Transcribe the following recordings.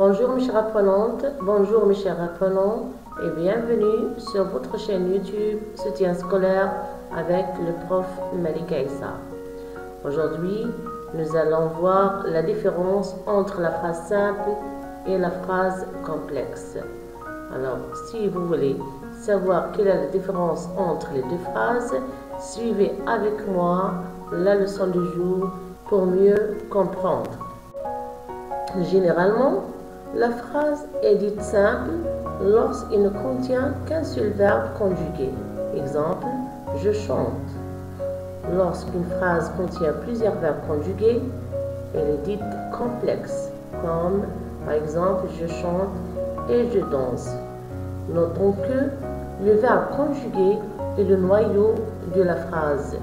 Bonjour mes chères apprenantes, bonjour mes chers apprenants et bienvenue sur votre chaîne YouTube Soutien scolaire avec le prof Malika Issa. Aujourd'hui, nous allons voir la différence entre la phrase simple et la phrase complexe. Alors, si vous voulez savoir quelle est la différence entre les deux phrases, suivez avec moi la leçon du jour pour mieux comprendre. Généralement, la phrase est dite simple lorsqu'il ne contient qu'un seul verbe conjugué. Exemple, je chante. Lorsqu'une phrase contient plusieurs verbes conjugués, elle est dite complexe, comme par exemple je chante et je danse. Notons que le verbe conjugué est le noyau de la phrase.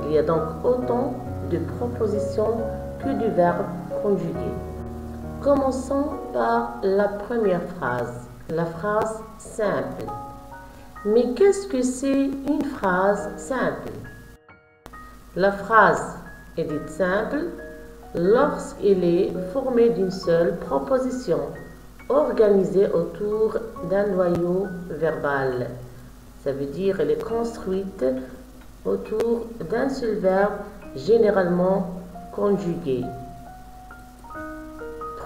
Il y a donc autant de propositions que de verbes conjugués. Commençons par la première phrase, la phrase simple. Mais qu'est-ce que c'est une phrase simple? La phrase est dite simple lorsqu'elle est formée d'une seule proposition, organisée autour d'un noyau verbal. Ça veut dire qu'elle est construite autour d'un seul verbe, généralement conjugué.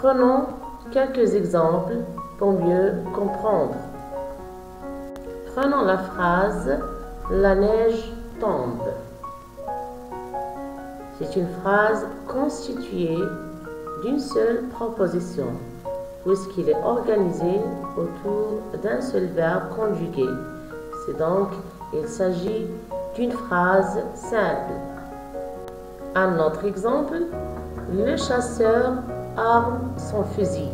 Prenons quelques exemples pour mieux comprendre. Prenons la phrase « La neige tombe ». C'est une phrase constituée d'une seule proposition, puisqu'il est organisé autour d'un seul verbe conjugué. C'est donc, il s'agit d'une phrase simple. Un autre exemple, le chasseur arme son fusil.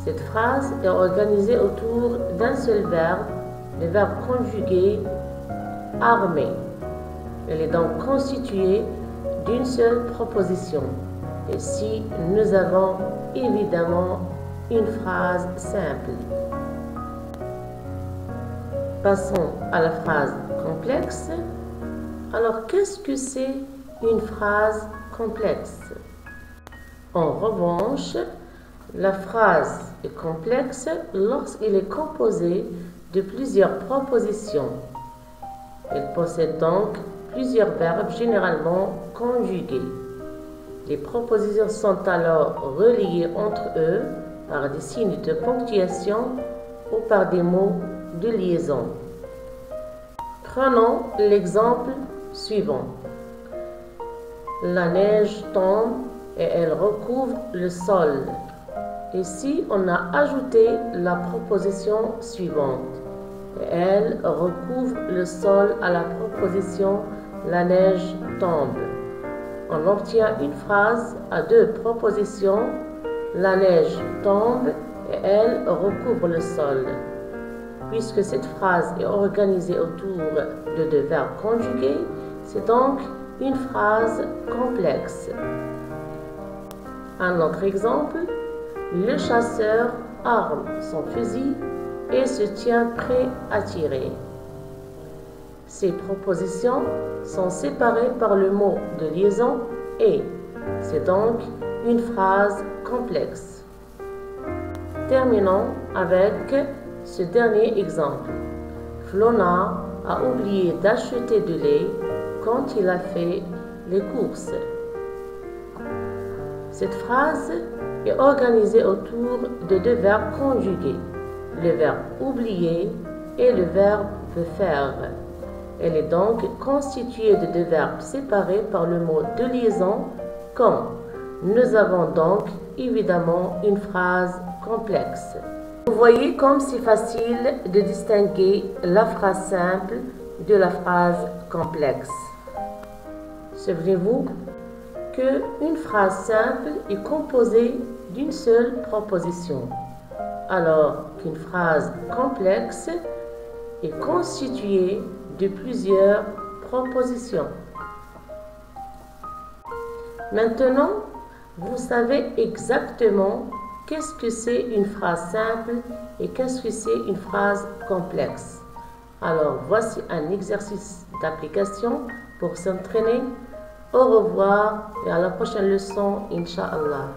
Cette phrase est organisée autour d'un seul verbe, le verbe conjugué armer. Elle est donc constituée d'une seule proposition. Ici, nous avons évidemment une phrase simple. Passons à la phrase complexe. Alors, qu'est-ce que c'est une phrase complexe? En revanche, la phrase est complexe lorsqu'elle est composée de plusieurs propositions. Elle possède donc plusieurs verbes généralement conjugués. Les propositions sont alors reliées entre eux par des signes de ponctuation ou par des mots de liaison. Prenons l'exemple suivant. La neige tombe et elle recouvre le sol. Ici, on a ajouté la proposition suivante. Et elle recouvre le sol à la proposition la neige tombe. On obtient une phrase à deux propositions. La neige tombe et elle recouvre le sol. Puisque cette phrase est organisée autour de deux verbes conjugués, c'est donc une phrase complexe. Un autre exemple, le chasseur arme son fusil et se tient prêt à tirer. Ces propositions sont séparées par le mot de liaison et c'est donc une phrase complexe. Terminons avec ce dernier exemple. Flona a oublié d'acheter du lait quand il a fait les courses. Cette phrase est organisée autour de deux verbes conjugués, le verbe oublier et le verbe faire. Elle est donc constituée de deux verbes séparés par le mot de liaison comme. Nous avons donc évidemment une phrase complexe. Vous voyez comme c'est facile de distinguer la phrase simple de la phrase complexe. Souvenez-vous qu'une phrase simple est composée d'une seule proposition, alors qu'une phrase complexe est constituée de plusieurs propositions. Maintenant, vous savez exactement qu'est-ce que c'est une phrase simple et qu'est-ce que c'est une phrase complexe. Alors, voici un exercice d'application pour s'entraîner. Au revoir et à la prochaine leçon, Inch'Allah.